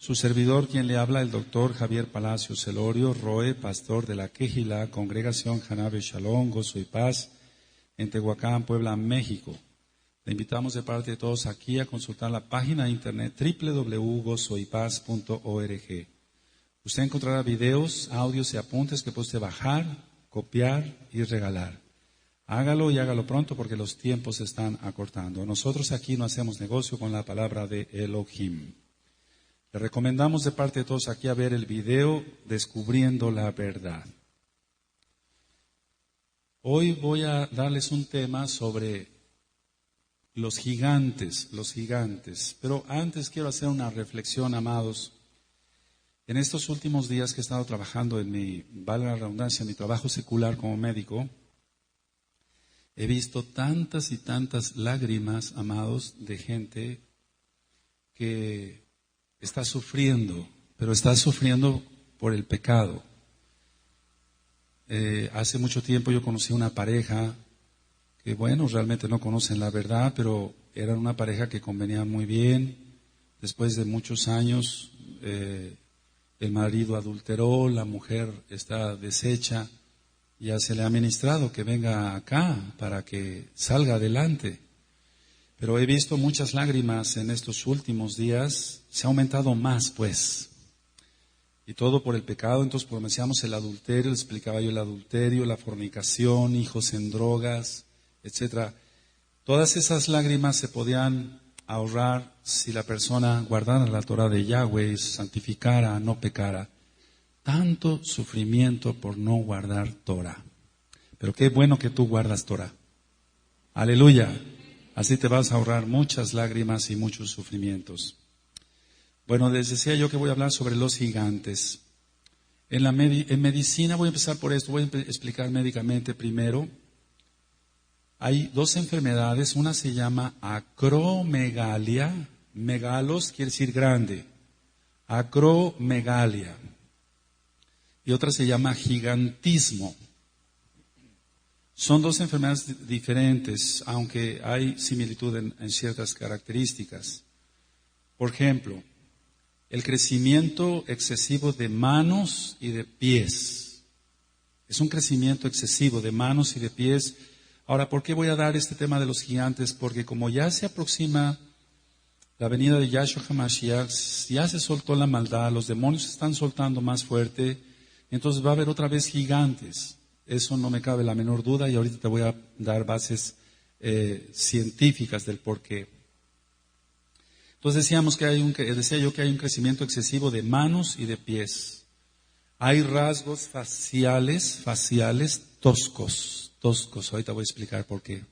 Su servidor, quien le habla, el doctor Javier Palacios Celorio, Roe, pastor de la Quejilá, Congregación Janabe Shalom, Gozo y Paz, en Tehuacán, Puebla, México. Le invitamos de parte de todos aquí a consultar la página de internet www.gozoypaz.org. Usted encontrará videos, audios y apuntes que puede usted bajar, copiar y regalar. Hágalo y hágalo pronto porque los tiempos se están acortando. Nosotros aquí no hacemos negocio con la palabra de Elohim. Le recomendamos de parte de todos aquí a ver el video Descubriendo la Verdad. Hoy voy a darles un tema sobre los gigantes. Pero antes quiero hacer una reflexión, amados. En estos últimos días que he estado trabajando en mi, valga la redundancia, mi trabajo secular como médico, he visto tantas y tantas lágrimas, amados, de gente que está sufriendo, pero está sufriendo por el pecado. Hace mucho tiempo yo conocí una pareja que, bueno, realmente no conocen la verdad, pero eran una pareja que convenía muy bien. Después de muchos años, el marido adulteró, la mujer está deshecha. Ya se le ha ministrado que venga acá para que salga adelante. Pero he visto muchas lágrimas en estos últimos días. Se ha aumentado más, pues. Y todo por el pecado. Entonces pronunciamos el adulterio, les explicaba yo el adulterio, la fornicación, hijos en drogas, etcétera. Todas esas lágrimas se podían ahorrar si la persona guardara la Torah de Yahweh, santificara, no pecara. Tanto sufrimiento por no guardar Torah. Pero qué bueno que tú guardas Torah. Aleluya. Así te vas a ahorrar muchas lágrimas y muchos sufrimientos. Bueno, les decía yo que voy a hablar sobre los gigantes. En medicina, voy a empezar por esto, voy a explicar médicamente primero. Hay dos enfermedades, una se llama acromegalia, megalos quiere decir grande, acromegalia, y otra se llama gigantismo. Son dos enfermedades diferentes, aunque hay similitud en ciertas características. Por ejemplo, el crecimiento excesivo de manos y de pies. Es un crecimiento excesivo de manos y de pies. Ahora, ¿por qué voy a dar este tema de los gigantes? Porque como ya se aproxima la venida de Yahshua HaMashiach, ya se soltó la maldad, los demonios se están soltando más fuerte, entonces va a haber otra vez gigantes. Eso no me cabe la menor duda y ahorita te voy a dar bases científicas del por qué. Entonces decía yo que hay un crecimiento excesivo de manos y de pies. Hay rasgos faciales toscos. Ahorita voy a explicar por qué.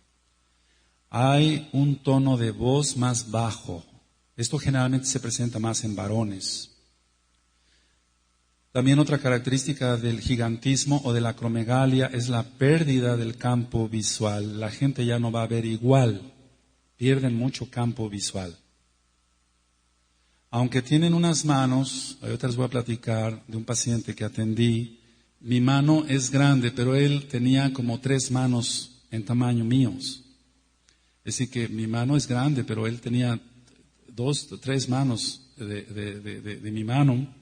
Hay un tono de voz más bajo. Esto generalmente se presenta más en varones. También otra característica del gigantismo o de la acromegalia es la pérdida del campo visual. La gente ya no va a ver igual, pierden mucho campo visual. Aunque tienen unas manos, ahorita les voy a platicar de un paciente que atendí. Mi mano es grande, pero él tenía como 3 manos en tamaño míos. Es decir, que mi mano es grande, pero él tenía 2 o 3 manos de mi mano.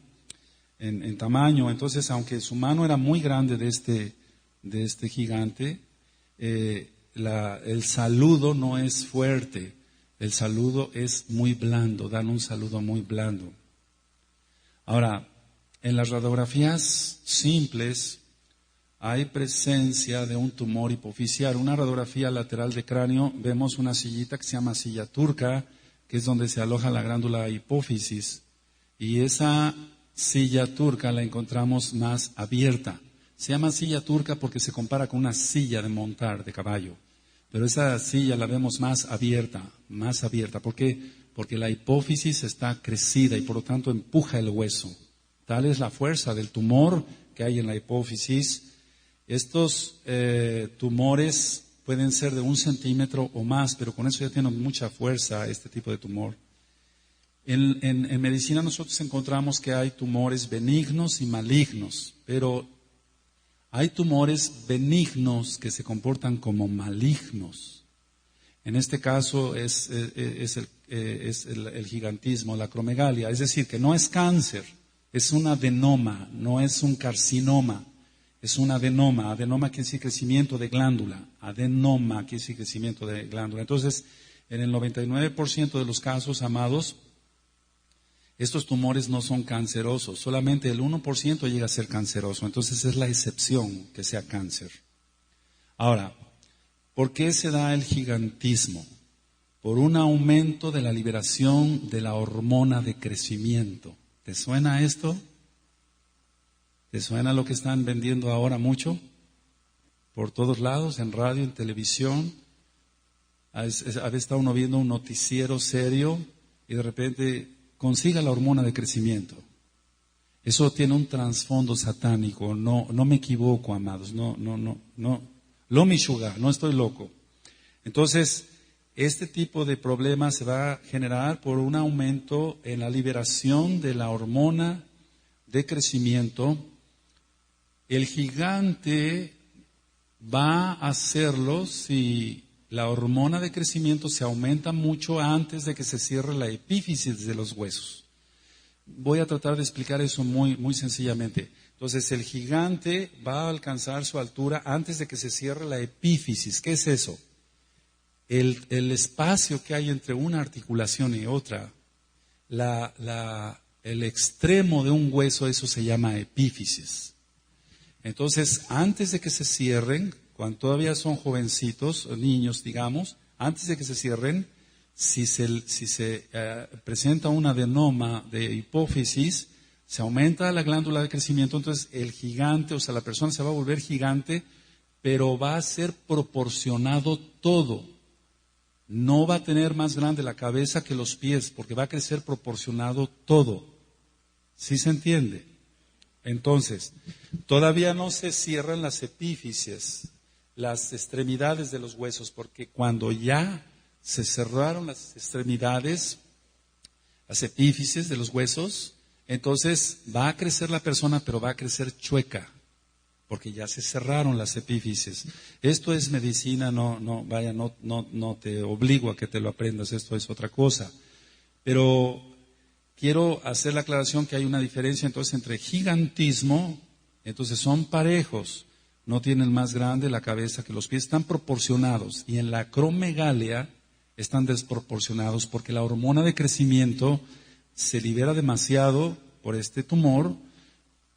En tamaño. Entonces, aunque su mano era muy grande de este gigante, el saludo no es fuerte, el saludo es muy blando, dan un saludo muy blando. Ahora, en las radiografías simples hay presencia de un tumor hipofisial. Una radiografía lateral de cráneo, vemos una sillita que se llama silla turca, que es donde se aloja la glándula hipófisis, y esa silla turca la encontramos más abierta. Se llama silla turca porque se compara con una silla de montar de caballo. Pero esa silla la vemos más abierta. ¿Por qué? Porque la hipófisis está crecida y por lo tanto empuja el hueso. Tal es la fuerza del tumor que hay en la hipófisis. Estos tumores pueden ser de 1 centímetro o más, pero con eso ya tienen mucha fuerza este tipo de tumor. En medicina nosotros encontramos que hay tumores benignos y malignos, pero hay tumores benignos que se comportan como malignos. En este caso es el es el gigantismo, la acromegalia. Es decir, que no es cáncer, es un adenoma, no es un carcinoma. Es un adenoma. Adenoma quiere decir crecimiento de glándula. Adenoma quiere decir crecimiento de glándula. Entonces, en el 99% de los casos, amados, estos tumores no son cancerosos. Solamente el 1% llega a ser canceroso. Entonces, es la excepción que sea cáncer. Ahora, ¿por qué se da el gigantismo? Por un aumento de la liberación de la hormona de crecimiento. ¿Te suena esto? ¿Te suena lo que están vendiendo ahora mucho? Por todos lados, en radio, en televisión. A veces está uno viendo un noticiero serio y de repente consiga la hormona de crecimiento. Eso tiene un trasfondo satánico. No me equivoco, amados. No. Lo mishuga, no estoy loco. Entonces, este tipo de problemas se va a generar por un aumento en la liberación de la hormona de crecimiento. El gigante va a hacerlo si la hormona de crecimiento se aumenta mucho antes de que se cierre la epífisis de los huesos. Voy a tratar de explicar eso muy sencillamente. Entonces, el gigante va a alcanzar su altura antes de que se cierre la epífisis. ¿Qué es eso? El espacio que hay entre una articulación y otra, el extremo de un hueso, eso se llama epífisis. Entonces, antes de que se cierren, cuando todavía son jovencitos, niños, digamos, antes de que se cierren, si se presenta un adenoma de hipófisis, se aumenta la glándula de crecimiento, entonces el gigante, o sea, la persona se va a volver gigante, pero va a ser proporcionado todo. No va a tener más grande la cabeza que los pies, porque va a crecer proporcionado todo. ¿Sí se entiende? Entonces, todavía no se cierran las epífisis, las extremidades de los huesos, porque cuando ya se cerraron las extremidades, las epífisis de los huesos, entonces va a crecer la persona, pero va a crecer chueca, porque ya se cerraron las epífisis. Esto es medicina, no te obligo a que te lo aprendas, esto es otra cosa. Pero quiero hacer la aclaración que hay una diferencia entonces entre gigantismo, entonces son parejos, no tienen más grande la cabeza que los pies, están proporcionados, y en la acromegalia están desproporcionados porque la hormona de crecimiento se libera demasiado por este tumor,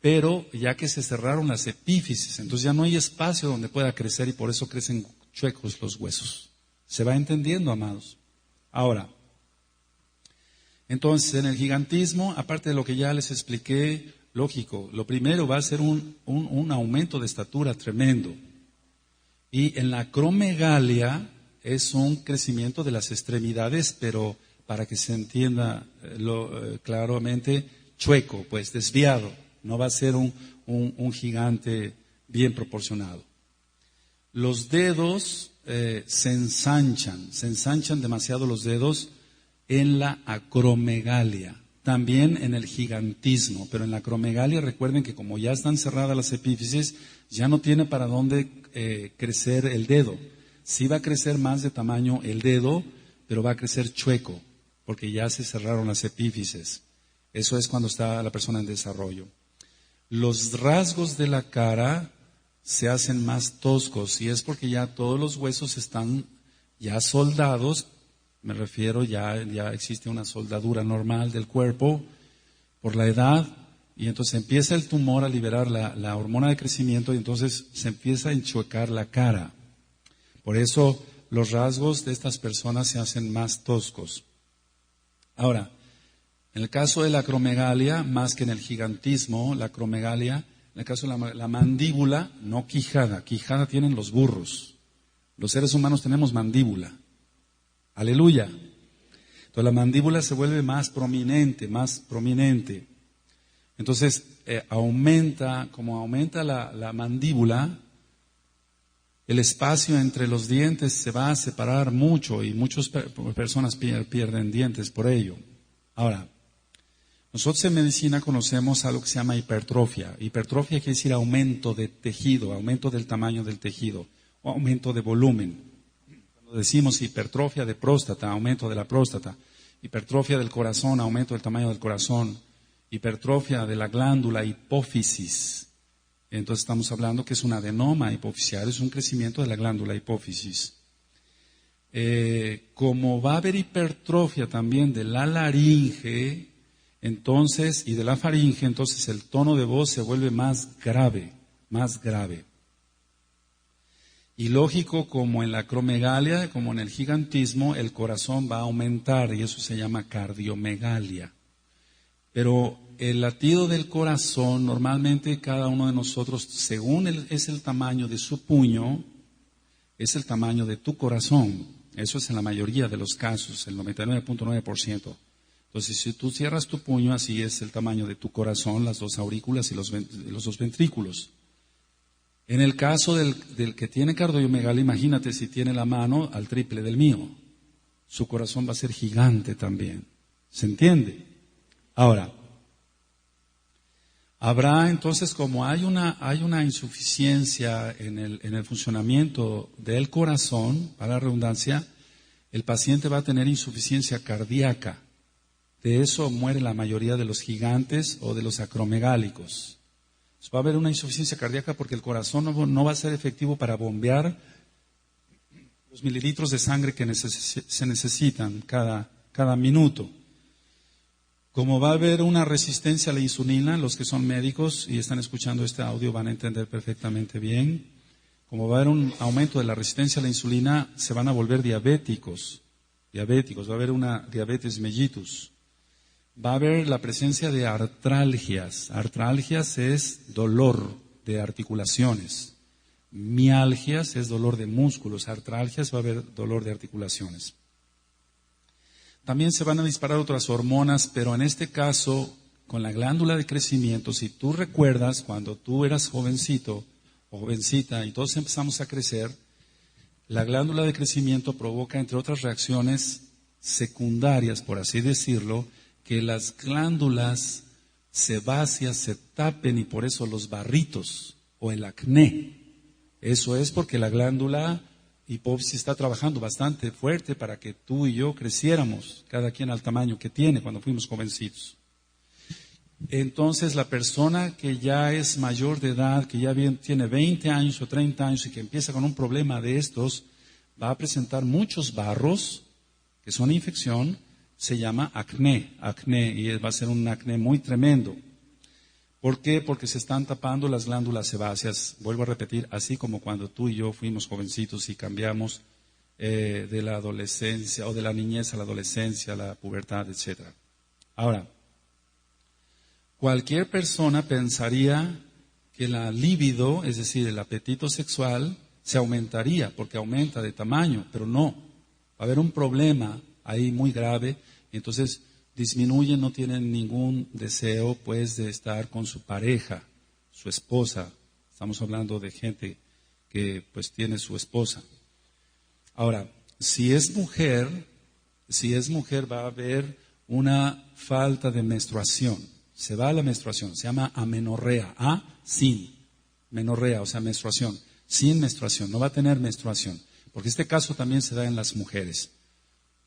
pero ya que se cerraron las epífisis, entonces ya no hay espacio donde pueda crecer y por eso crecen chuecos los huesos. ¿Se va entendiendo, amados? Ahora, entonces en el gigantismo, aparte de lo que ya les expliqué, lógico, lo primero va a ser un aumento de estatura tremendo. Y en la acromegalia es un crecimiento de las extremidades, pero para que se entienda claramente, chueco, pues desviado. No va a ser un gigante bien proporcionado. Los dedos se ensanchan demasiado los dedos en la acromegalia. También en el gigantismo, pero en la acromegalia recuerden que como ya están cerradas las epífisis, ya no tiene para dónde crecer el dedo. Sí va a crecer más de tamaño el dedo, pero va a crecer chueco, porque ya se cerraron las epífisis. Eso es cuando está la persona en desarrollo. Los rasgos de la cara se hacen más toscos, y es porque ya todos los huesos están ya soldados. Me refiero, ya existe una soldadura normal del cuerpo por la edad, y entonces empieza el tumor a liberar la hormona de crecimiento, y entonces se empieza a enchuecar la cara. Por eso los rasgos de estas personas se hacen más toscos. Ahora, en el caso de la acromegalia, más que en el gigantismo, la acromegalia, en el caso de la mandíbula, no quijada. Quijada tienen los burros. Los seres humanos tenemos mandíbula. Aleluya. Entonces la mandíbula se vuelve más prominente. Entonces como aumenta la mandíbula, el espacio entre los dientes se va a separar mucho y muchas personas pierden dientes por ello. Ahora, nosotros en medicina conocemos algo que se llama hipertrofia. Hipertrofia quiere decir aumento de tejido, aumento del tamaño del tejido, o aumento de volumen. Cuando decimos hipertrofia de próstata, aumento de la próstata, hipertrofia del corazón, aumento del tamaño del corazón, hipertrofia de la glándula hipófisis. Entonces estamos hablando que es un adenoma hipofisiario, es un crecimiento de la glándula hipófisis. Como va a haber hipertrofia también de la laringe, entonces, y de la faringe, entonces el tono de voz se vuelve más grave, más grave. Y lógico, como en la acromegalia, como en el gigantismo, el corazón va a aumentar y eso se llama cardiomegalia. Pero el latido del corazón, normalmente cada uno de nosotros, según es el tamaño de su puño, es el tamaño de tu corazón. Eso es en la mayoría de los casos, el 99.9%. Entonces, si tú cierras tu puño, así es el tamaño de tu corazón, las dos aurículas y los dos ventrículos. En el caso del que tiene cardiomegalia, imagínate si tiene la mano al triple del mío. Su corazón va a ser gigante también. ¿Se entiende? Ahora, habrá entonces, como hay una insuficiencia en el funcionamiento del corazón, para la redundancia, el paciente va a tener insuficiencia cardíaca. De eso muere la mayoría de los gigantes o de los acromegálicos. Va a haber una insuficiencia cardíaca porque el corazón no va a ser efectivo para bombear los mililitros de sangre que se necesitan cada minuto. Como va a haber una resistencia a la insulina, los que son médicos y están escuchando este audio van a entender perfectamente bien. Como va a haber un aumento de la resistencia a la insulina, se van a volver diabéticos, va a haber una diabetes mellitus. Va a haber la presencia de artralgias. Artralgias es dolor de articulaciones. Mialgias es dolor de músculos. Artralgias va a haber dolor de articulaciones. También se van a disparar otras hormonas, pero en este caso, con la glándula de crecimiento, si tú recuerdas cuando tú eras jovencito o jovencita y todos empezamos a crecer, la glándula de crecimiento provoca, entre otras reacciones secundarias, por así decirlo, que las glándulas sebáceas se tapen y por eso los barritos o el acné. Eso es porque la glándula hipófisis está trabajando bastante fuerte para que tú y yo creciéramos, cada quien al tamaño que tiene cuando fuimos jovencitos. Entonces la persona que ya es mayor de edad, que ya tiene 20 años o 30 años y que empieza con un problema de estos, va a presentar muchos barros que son infección. Se llama acné, y va a ser un acné muy tremendo. ¿Por qué? Porque se están tapando las glándulas sebáceas. Vuelvo a repetir, así como cuando tú y yo fuimos jovencitos y cambiamos de la adolescencia o de la niñez a la adolescencia, a la pubertad, etc. Ahora, cualquier persona pensaría que la libido, es decir, el apetito sexual, se aumentaría porque aumenta de tamaño, pero no. Va a haber un problema ahí muy grave, y entonces disminuyen, no tienen ningún deseo pues de estar con su pareja, su esposa. Estamos hablando de gente que pues tiene su esposa. Ahora, si es mujer va a haber una falta de menstruación. Se va a la menstruación, se llama amenorrea, sin menorrea, o sea, menstruación, sin menstruación, no va a tener menstruación, porque este caso también se da en las mujeres.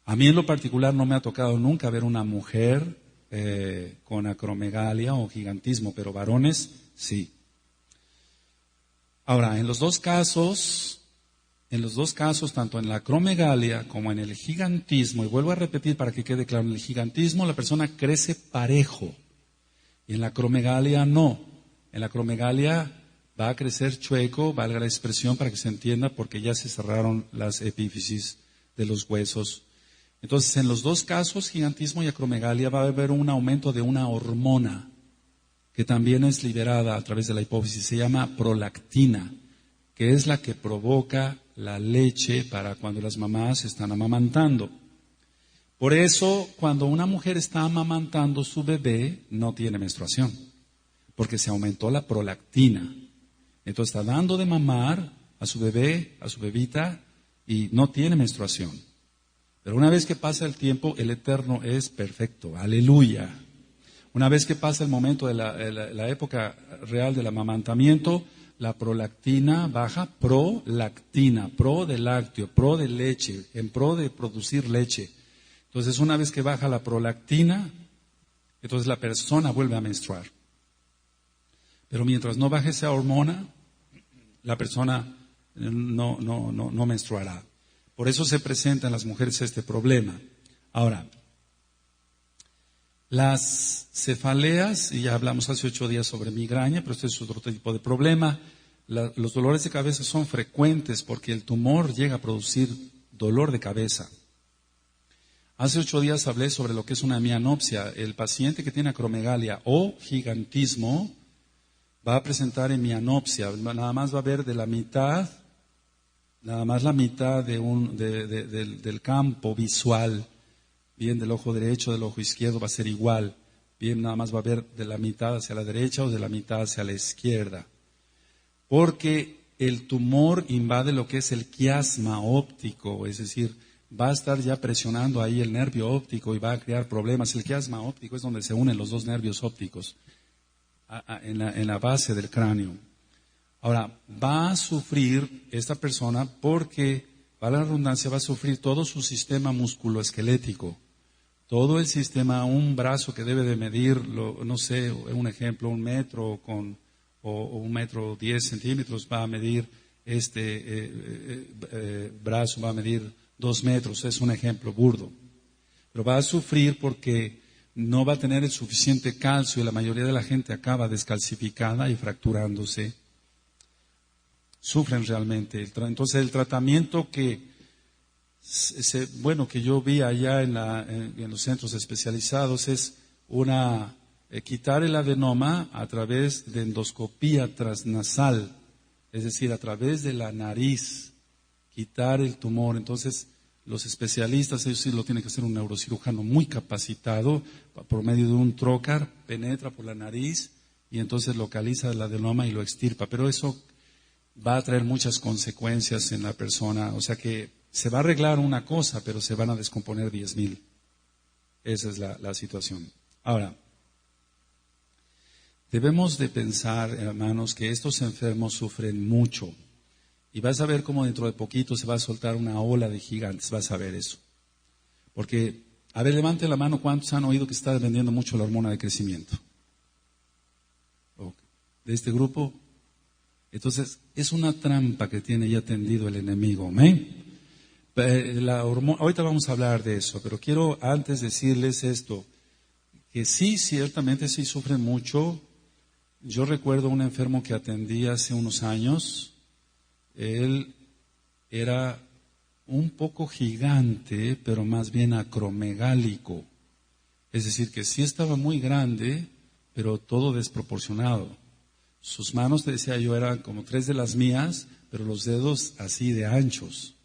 A mí en lo particular no me ha tocado nunca ver una mujer con acromegalia o gigantismo, pero varones sí. Ahora, en los dos casos, tanto en la acromegalia como en el gigantismo, y vuelvo a repetir para que quede claro, en el gigantismo la persona crece parejo, y en la acromegalia no. En la acromegalia va a crecer chueco, valga la expresión para que se entienda, porque ya se cerraron las epífisis de los huesos. Entonces, en los dos casos, gigantismo y acromegalia, va a haber un aumento de una hormona que también es liberada a través de la hipófisis. Se llama prolactina, que es la que provoca la leche para cuando las mamás están amamantando. Por eso, cuando una mujer está amamantando su bebé, no tiene menstruación, porque se aumentó la prolactina. Entonces, está dando de mamar a su bebé, a su bebita, y no tiene menstruación. Pero una vez que pasa el tiempo, el Eterno es perfecto. Aleluya. Una vez que pasa el momento de la época real del amamantamiento, la prolactina baja, prolactina, pro de lácteo, pro de leche, en pro de producir leche. Entonces, una vez que baja la prolactina, entonces la persona vuelve a menstruar. Pero mientras no baje esa hormona, la persona no menstruará. Por eso se presenta en las mujeres este problema. Ahora, las cefaleas, y ya hablamos hace 8 días sobre migraña, pero este es otro tipo de problema. Los dolores de cabeza son frecuentes porque el tumor llega a producir dolor de cabeza. Hace 8 días hablé sobre lo que es una mianopsia. El paciente que tiene acromegalia o gigantismo va a presentar mianopsia. Nada más va a ver de la mitad, nada más la mitad del campo visual. Bien, del ojo derecho, del ojo izquierdo va a ser igual. Bien, nada más va a ver de la mitad hacia la derecha o de la mitad hacia la izquierda. Porque el tumor invade lo que es el quiasma óptico, es decir, va a estar ya presionando ahí el nervio óptico y va a crear problemas. El quiasma óptico es donde se unen los dos nervios ópticos en la base del cráneo. Ahora, va a sufrir esta persona porque, para la redundancia, va a sufrir todo su sistema musculoesquelético. Todo el sistema, un brazo que debe de medir, no sé, un ejemplo, 1 metro o 1 metro 10 centímetros, va a medir brazo, va a medir 2 metros, es un ejemplo burdo. Pero va a sufrir porque no va a tener el suficiente calcio y la mayoría de la gente acaba descalcificada y fracturándose. Sufren realmente. Entonces el tratamiento que yo vi allá en los centros especializados es quitar el adenoma a través de endoscopía transnasal, es decir, a través de la nariz, quitar el tumor. Entonces los especialistas, ellos sí lo tiene que hacer un neurocirujano muy capacitado, por medio de un trocar, penetra por la nariz y entonces localiza el adenoma y lo extirpa. Pero eso va a traer muchas consecuencias en la persona. O sea que se va a arreglar una cosa, pero se van a descomponer 10,000. Esa es la situación. Ahora, debemos de pensar, hermanos, que estos enfermos sufren mucho. Y vas a ver cómo dentro de poquito se va a soltar una ola de gigantes. Vas a ver eso. Porque, a ver, levante la mano, ¿cuántos han oído que está vendiendo mucho la hormona de crecimiento? ¿De este grupo? Entonces, es una trampa que tiene ya tendido el enemigo. ¿Amén? Ahorita vamos a hablar de eso, pero quiero antes decirles esto, que sí, ciertamente sí sufren mucho. Yo recuerdo un enfermo que atendí hace unos años. Él era un poco gigante, pero más bien acromegálico. Es decir, que sí estaba muy grande, pero todo desproporcionado. Sus manos, te decía yo, eran como 3 de las mías, pero los dedos así de anchos.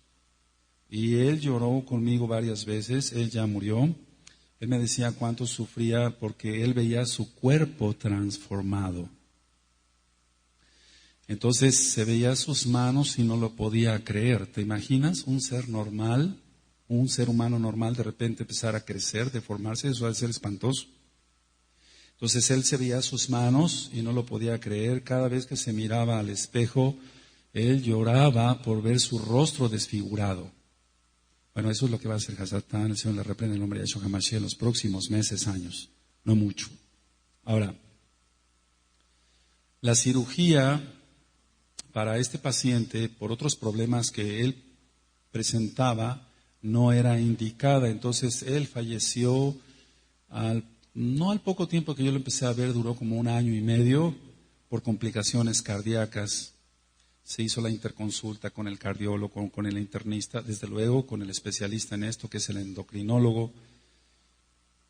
Y él lloró conmigo varias veces, él ya murió. Él me decía cuánto sufría porque él veía su cuerpo transformado. Entonces se veía sus manos y no lo podía creer. ¿Te imaginas un ser normal, un ser humano normal de repente empezar a crecer, deformarse? Eso va a ser espantoso. Entonces él se veía sus manos y no lo podía creer. Cada vez que se miraba al espejo, él lloraba por ver su rostro desfigurado. Bueno, eso es lo que va a hacer Hasatán. El Señor le reprende en el nombre de Yahshua HaMashiach en los próximos meses, años. No mucho. Ahora, la cirugía para este paciente, por otros problemas que él presentaba, no era indicada. Entonces él falleció no al poco tiempo que yo lo empecé a ver, duró como 1 año y medio por complicaciones cardíacas. Se hizo la interconsulta con el cardiólogo, con el internista, desde luego con el especialista en esto, que es el endocrinólogo.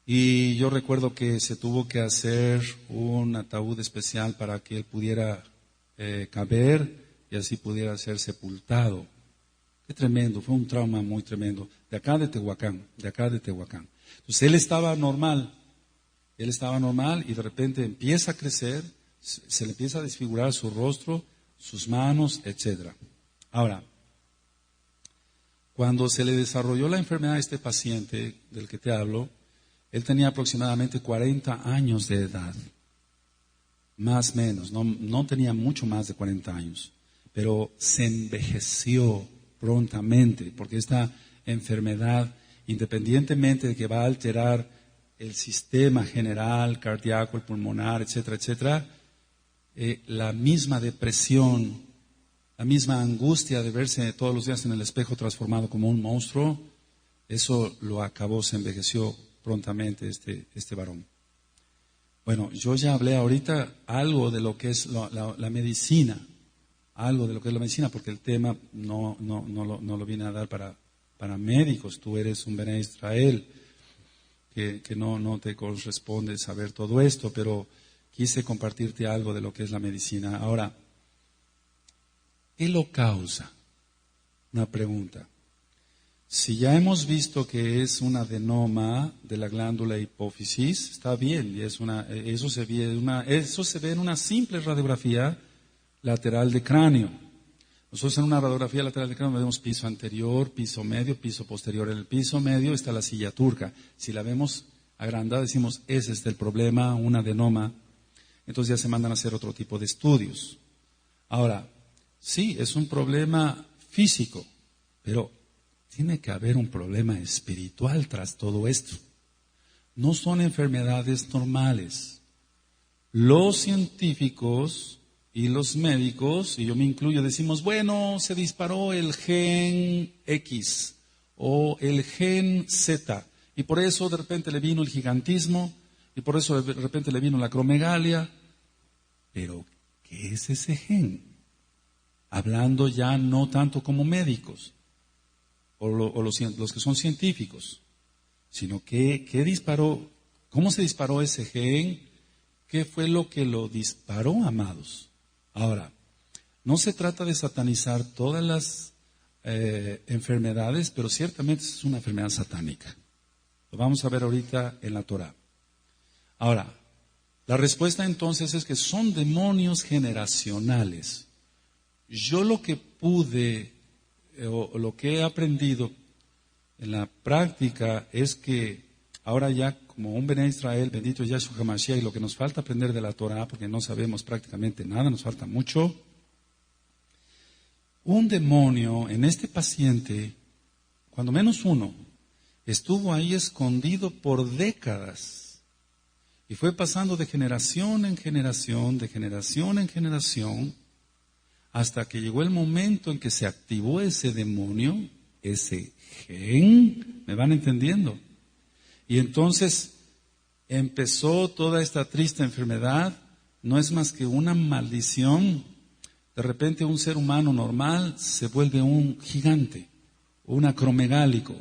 Y yo recuerdo que se tuvo que hacer un ataúd especial para que él pudiera caber y así pudiera ser sepultado. Qué tremendo, fue un trauma muy tremendo. De acá de Tehuacán. Entonces él estaba normal y de repente empieza a crecer, se le empieza a desfigurar su rostro, sus manos, etc. Ahora, cuando se le desarrolló la enfermedad a este paciente del que te hablo, él tenía aproximadamente 40 años de edad, más o menos, no tenía mucho más de 40 años, pero se envejeció prontamente, porque esta enfermedad independientemente de que va a alterar el sistema general, cardíaco, el pulmonar, etcétera, etcétera, la misma depresión, la misma angustia de verse todos los días en el espejo transformado como un monstruo, eso lo acabó, se envejeció prontamente este varón. Bueno, yo ya hablé ahorita algo de lo que es la medicina, algo de lo que es la medicina, porque el tema no lo vine a dar para médicos. Tú eres un Bené Israel, que no te corresponde saber todo esto, pero quise compartirte algo de lo que es la medicina. Ahora, ¿qué lo causa? Una pregunta. Si ya hemos visto que es un adenoma de la glándula hipófisis, está bien, y eso se ve en una simple radiografía lateral de cráneo. Nosotros en una radiografía lateral de cráneo vemos piso anterior, piso medio, piso posterior. En el piso medio está la silla turca. Si la vemos agrandada, decimos, ese es el problema, un adenoma. Entonces ya se mandan a hacer otro tipo de estudios. Ahora, sí, es un problema físico, pero tiene que haber un problema espiritual tras todo esto. No son enfermedades normales. Los científicos y los médicos, y yo me incluyo, decimos, bueno, se disparó el gen X o el gen Z, y por eso de repente le vino el gigantismo, y por eso de repente le vino la acromegalia. Pero, ¿qué es ese gen? Hablando ya no tanto como médicos, o los que son científicos, sino ¿qué disparó? ¿Cómo se disparó ese gen? ¿Qué fue lo que lo disparó, amados? Ahora, no se trata de satanizar todas las enfermedades, pero ciertamente es una enfermedad satánica. Lo vamos a ver ahorita en la Torah. Ahora, la respuesta entonces es que son demonios generacionales. Yo lo que pude, o lo que he aprendido en la práctica es que ahora ya como un Bené Israel, bendito Yahshua HaMashiach, y lo que nos falta aprender de la Torah, porque no sabemos prácticamente nada, nos falta mucho. Un demonio en este paciente, cuando menos uno, estuvo ahí escondido por décadas y fue pasando de generación en generación, de generación en generación, hasta que llegó el momento en que se activó ese demonio, ese gen, ¿me van entendiendo? Y entonces empezó toda esta triste enfermedad, no es más que una maldición. De repente un ser humano normal se vuelve un gigante, un acromegálico,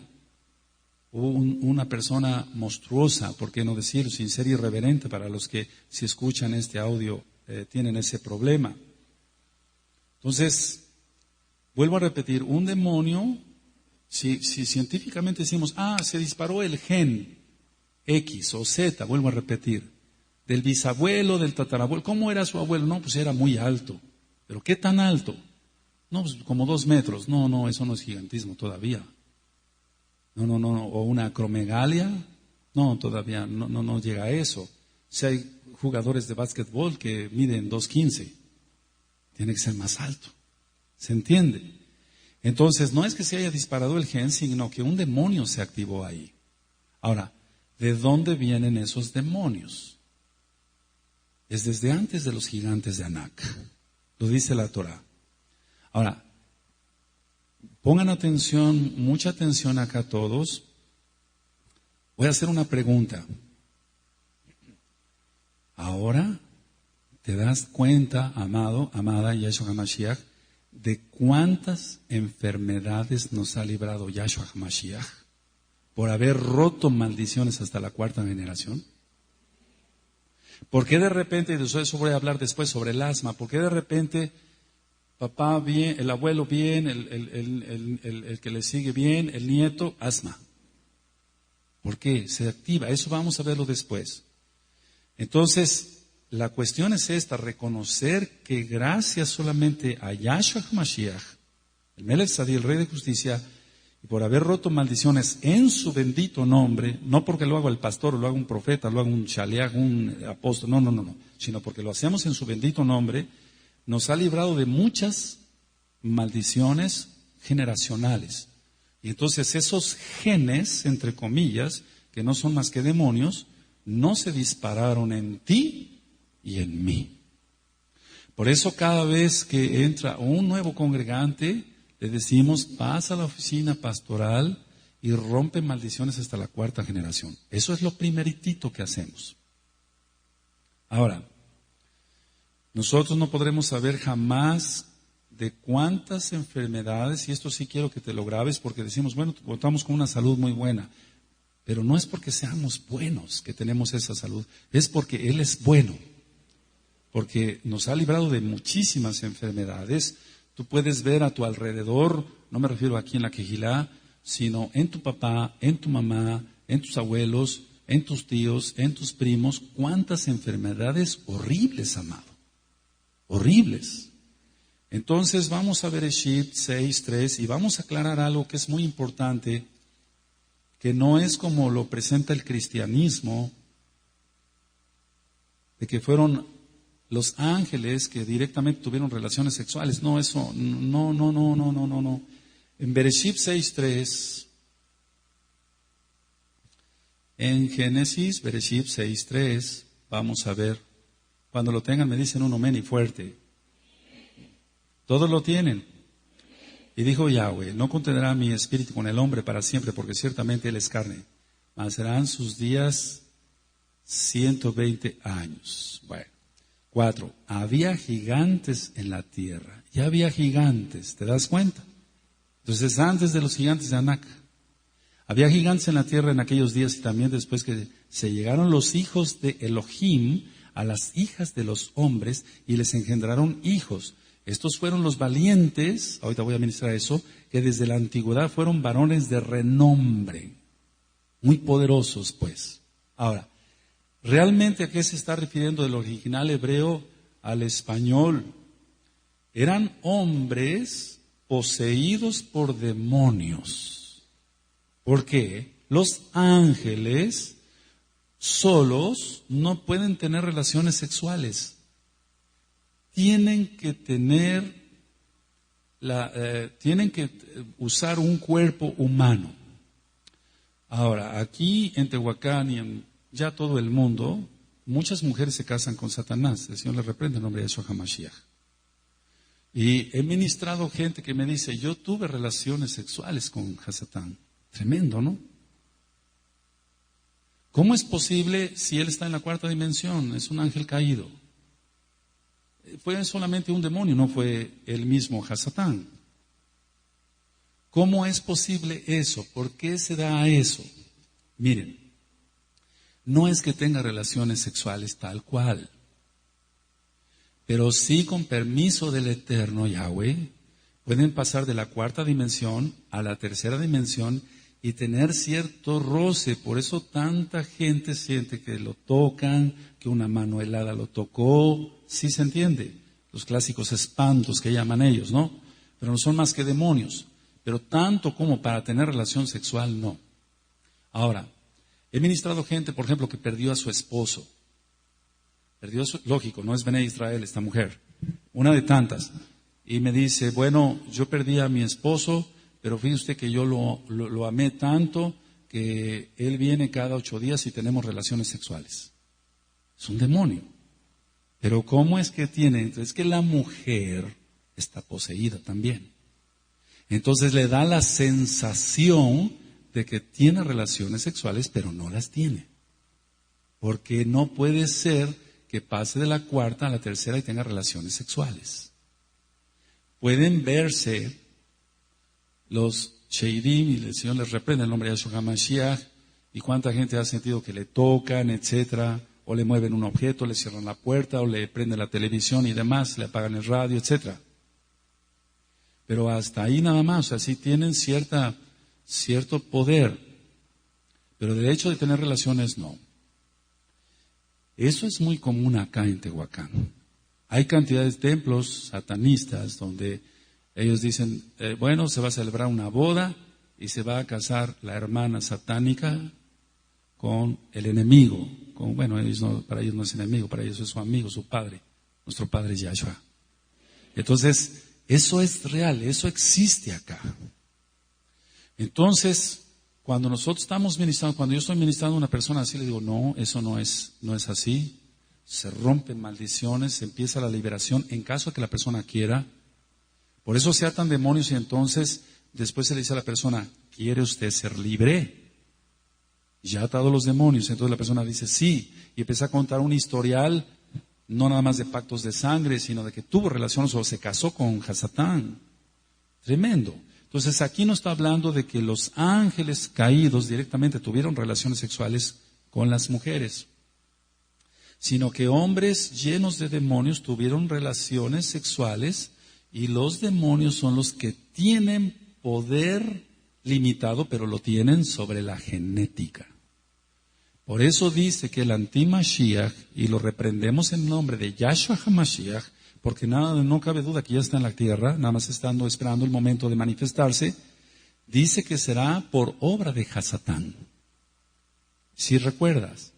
una persona monstruosa, por qué no decir, sin ser irreverente para los que si escuchan este audio tienen ese problema. Entonces, vuelvo a repetir, un demonio, si científicamente decimos, se disparó el gen X o Z, vuelvo a repetir, del bisabuelo, del tatarabuelo, ¿cómo era su abuelo? No, pues era muy alto. ¿Pero qué tan alto? No, pues como 2 metros. No, eso no es gigantismo todavía. No, o una acromegalia, no, todavía no llega a eso. Si hay jugadores de básquetbol que miden 2.15, tiene que ser más alto. ¿Se entiende? Entonces, no es que se haya disparado el gen, sino que un demonio se activó ahí. Ahora, ¿de dónde vienen esos demonios? Es desde antes de los gigantes de Anak. Lo dice la Torah. Ahora, pongan atención, mucha atención acá todos. Voy a hacer una pregunta. Ahora, ¿te das cuenta, amado, amada Yahshua HaMashiach, de cuántas enfermedades nos ha librado Yahshua HaMashiach por haber roto maldiciones hasta la 4ª generación? ¿Por qué de repente, y de eso voy a hablar después sobre el asma, por qué de repente papá bien, el abuelo bien, el que le sigue bien, el nieto, asma? ¿Por qué? Se activa, eso vamos a verlo después. Entonces, la cuestión es esta, reconocer que gracias solamente a Yahshua HaMashiach, el Melech Tzaddik, el Rey de Justicia, y por haber roto maldiciones en su bendito nombre, no porque lo haga el pastor, o lo haga un profeta, lo haga un shaliach, un apóstol, no, sino porque lo hacemos en su bendito nombre, nos ha librado de muchas maldiciones generacionales. Y entonces esos genes, entre comillas, que no son más que demonios, no se dispararon en ti y en mí. Por eso cada vez que entra un nuevo congregante, le decimos, pasa a la oficina pastoral y rompe maldiciones hasta la 4ª generación. Eso es lo primeritito que hacemos. Ahora, nosotros no podremos saber jamás de cuántas enfermedades, y esto sí quiero que te lo grabes porque decimos, bueno, contamos con una salud muy buena, pero no es porque seamos buenos que tenemos esa salud, es porque Él es bueno, porque nos ha librado de muchísimas enfermedades. Tú puedes ver a tu alrededor, no me refiero aquí en la Quejilá, sino en tu papá, en tu mamá, en tus abuelos, en tus tíos, en tus primos, cuántas enfermedades horribles, amado, horribles. Entonces vamos a Bereshit 6:3 y vamos a aclarar algo que es muy importante, que no es como lo presenta el cristianismo, de que fueron los ángeles que directamente tuvieron relaciones sexuales. No, eso, no. En Bereshit 6:3, en Génesis, Bereshit 6:3, vamos a ver, cuando lo tengan me dicen un amén y fuerte. Todos lo tienen. Y dijo Yahweh, no contendrá mi espíritu con el hombre para siempre, porque ciertamente él es carne, mas serán sus días 120 años. Bueno. 4. Había gigantes en la tierra. Ya había gigantes, ¿te das cuenta? Entonces, antes de los gigantes de Anak, había gigantes en la tierra en aquellos días y también después que se llegaron los hijos de Elohim a las hijas de los hombres y les engendraron hijos. Estos fueron los valientes, ahorita voy a ministrar eso, que desde la antigüedad fueron varones de renombre, muy poderosos pues. Ahora, ¿realmente a qué se está refiriendo del original hebreo al español? Eran hombres poseídos por demonios. ¿Por qué? Los ángeles solos no pueden tener relaciones sexuales. Tienen que usar un cuerpo humano. Ahora, aquí en Tehuacán y en ya todo el mundo, muchas mujeres se casan con Satanás. El Señor les reprende en nombre de Yeshua HaMashiach. Y he ministrado gente que me dice, yo tuve relaciones sexuales con Hasatán. Tremendo, ¿no? ¿Cómo es posible si él está en la 4ª dimensión? Es un ángel caído. Fue solamente un demonio, no fue el mismo Hasatán. ¿Cómo es posible eso? ¿Por qué se da eso? Miren, no es que tenga relaciones sexuales tal cual, pero sí con permiso del Eterno Yahweh, pueden pasar de la 4ª dimensión a la 3ª dimensión y tener cierto roce. Por eso tanta gente siente que lo tocan, que una mano helada lo tocó. Sí se entiende, los clásicos espantos que llaman ellos, ¿no? Pero no son más que demonios. Pero tanto como para tener relación sexual, no. Ahora, he ministrado gente, por ejemplo, que perdió a su esposo. Lógico, no es Bené Israel esta mujer, una de tantas. Y me dice, bueno, yo perdí a mi esposo, pero fíjese usted que yo lo amé tanto que él viene cada 8 días y tenemos relaciones sexuales. Es un demonio. Pero ¿cómo es que tiene? Entonces, es que la mujer está poseída también. Entonces le da la sensación de que tiene relaciones sexuales, pero no las tiene. Porque no puede ser que pase de la 4ª a la 3ª y tenga relaciones sexuales. Pueden verse los sheidim y el Señor les reprende en el nombre de Yeshua HaMashiach, y cuánta gente ha sentido que le tocan, etcétera, o le mueven un objeto, le cierran la puerta, o le prenden la televisión y demás, le apagan el radio, etcétera. Pero hasta ahí nada más, o sea, sí tienen cierto poder, pero el hecho de tener relaciones no. Eso es muy común acá en Tehuacán. Hay cantidades de templos satanistas donde ellos dicen, bueno, se va a celebrar una boda y se va a casar la hermana satánica con el enemigo. Bueno, para ellos no es enemigo, para ellos es su amigo, su padre. Nuestro padre es Yahshua. Entonces, eso es real, eso existe acá. Entonces, cuando nosotros estamos ministrando, cuando yo estoy ministrando a una persona así, le digo, no, eso no es así. Se rompen maldiciones, se empieza la liberación en caso de que la persona quiera. Por eso se atan demonios y entonces después se le dice a la persona, ¿quiere usted ser libre? Ya ha atado los demonios. Entonces la persona dice, sí. Y empieza a contar un historial, no nada más de pactos de sangre, sino de que tuvo relaciones o se casó con Hasatán. Tremendo. Entonces aquí no está hablando de que los ángeles caídos directamente tuvieron relaciones sexuales con las mujeres, sino que hombres llenos de demonios tuvieron relaciones sexuales y los demonios son los que tienen poder limitado, pero lo tienen sobre la genética. Por eso dice que el anti-Mashiach, y lo reprendemos en nombre de Yahshua HaMashiach, porque no cabe duda que ya está en la tierra, nada más estando esperando el momento de manifestarse, dice que será por obra de Hasatán. Si recuerdas,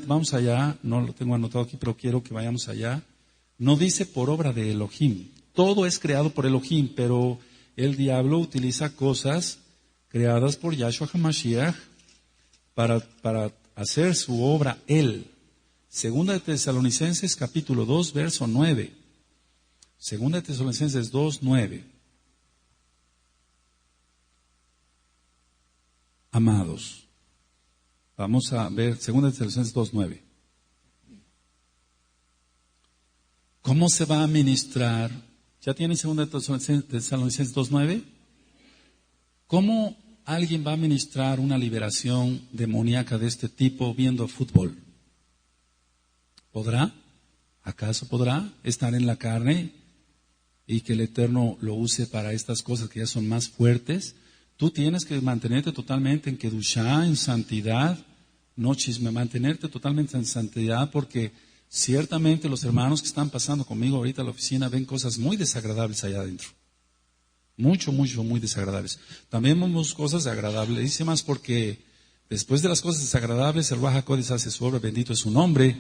vamos allá, no lo tengo anotado aquí, pero quiero que vayamos allá. No dice por obra de Elohim. Todo es creado por Elohim, pero el diablo utiliza cosas creadas por Yahshua HaMashiach para hacer su obra él. Segunda de Tesalonicenses capítulo 2, verso 9. Segunda de Tesalonicenses 2, 9. Amados, vamos a ver Segunda de Tesalonicenses 2, 9. ¿Cómo se va a ministrar? ¿Ya tienen Segunda de Tesalonicenses 2, 9? ¿Cómo alguien va a ministrar una liberación demoníaca de este tipo viendo fútbol? ¿Podrá? ¿Acaso podrá estar en la carne y que el Eterno lo use para estas cosas que ya son más fuertes? Tú tienes que mantenerte totalmente en Kedushá, en santidad, no chisme, mantenerte totalmente en santidad, porque ciertamente los hermanos que están pasando conmigo ahorita a la oficina ven cosas muy desagradables allá adentro. Muy desagradables. También vemos cosas agradabilísimas porque después de las cosas desagradables el Ruach HaKodesh hace su obra, bendito es su nombre,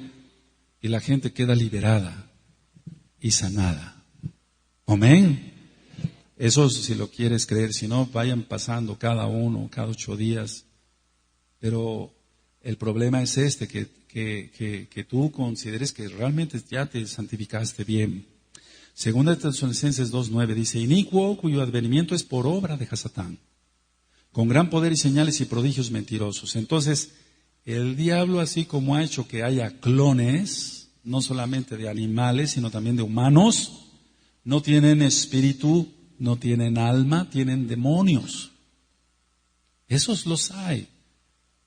y la gente queda liberada y sanada. Amén. Eso si lo quieres creer, si no vayan pasando cada 8 días. Pero el problema es que tú consideres que realmente ya te santificaste bien. Segunda de Tesalonicenses 2:9 dice, inicuo cuyo advenimiento es por obra de Hasatán, con gran poder y señales y prodigios mentirosos. Entonces, el diablo, así como ha hecho que haya clones, no solamente de animales, sino también de humanos, no tienen espíritu, no tienen alma, tienen demonios. Esos los hay,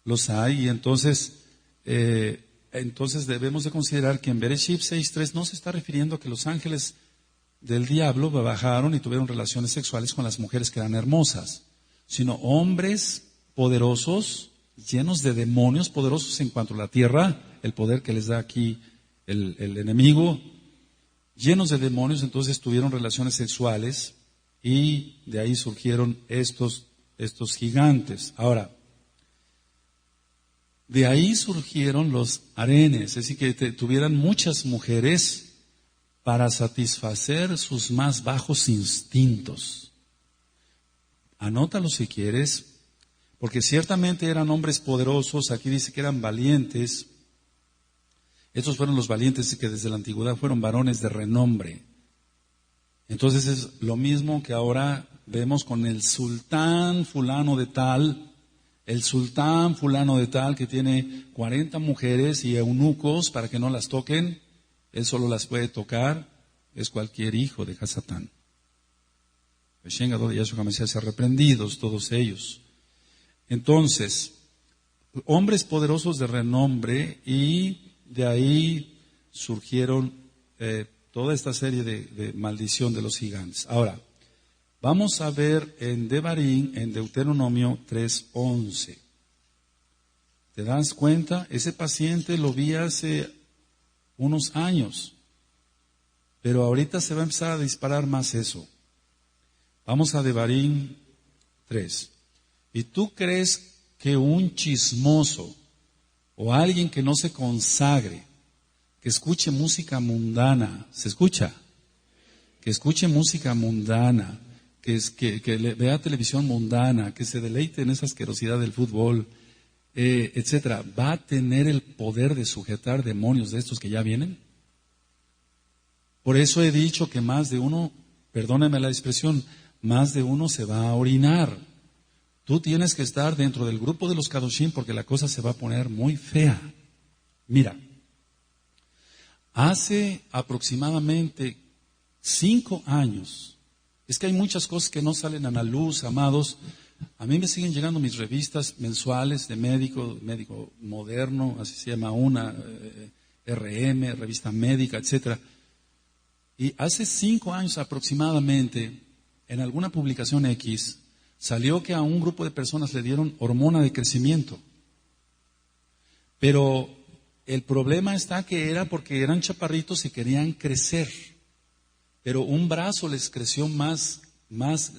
y entonces debemos de considerar que en Bereshit 6:3 no se está refiriendo a que los ángeles del diablo bajaron y tuvieron relaciones sexuales con las mujeres que eran hermosas, sino hombres poderosos, llenos de demonios poderosos en cuanto a la tierra, el poder que les da aquí el enemigo, llenos de demonios, entonces tuvieron relaciones sexuales y de ahí surgieron estos gigantes. Ahora, de ahí surgieron los harenes, es decir, que tuvieran muchas mujeres para satisfacer sus más bajos instintos. Anótalo si quieres, porque ciertamente eran hombres poderosos, aquí dice que eran valientes. Estos fueron los valientes que desde la antigüedad fueron varones de renombre. Entonces es lo mismo que ahora vemos con el sultán fulano de tal, que tiene 40 mujeres y eunucos para que no las toquen. Él solo las puede tocar, es cualquier hijo de Hasatán. Se reprendidos todos ellos. Entonces, hombres poderosos de renombre, y de ahí surgieron toda esta serie de maldición de los gigantes. Ahora, vamos a ver en Devarim, en Deuteronomio 3:11. ¿Te das cuenta? Ese paciente lo vi hace unos años, pero ahorita se va a empezar a disparar más eso. Vamos a Devarim 3. ¿Y tú crees que un chismoso o alguien que no se consagre, que escuche música mundana, ¿se escucha? Que escuche música mundana, que vea televisión mundana, que se deleite en esa asquerosidad del fútbol, etcétera, ¿va a tener el poder de sujetar demonios de estos que ya vienen? Por eso he dicho que más de uno, perdóneme la expresión, más de uno se va a orinar. Tú tienes que estar dentro del grupo de los Kadoshim porque la cosa se va a poner muy fea. Mira, hace aproximadamente 5 años, es que hay muchas cosas que no salen a la luz, amados. A mí me siguen llegando mis revistas mensuales de médico moderno, así se llama una, RM, revista médica, etcétera. Y hace 5 años aproximadamente, en alguna publicación X, salió que a un grupo de personas le dieron hormona de crecimiento. Pero el problema está que era porque eran chaparritos y querían crecer. Pero un brazo les creció más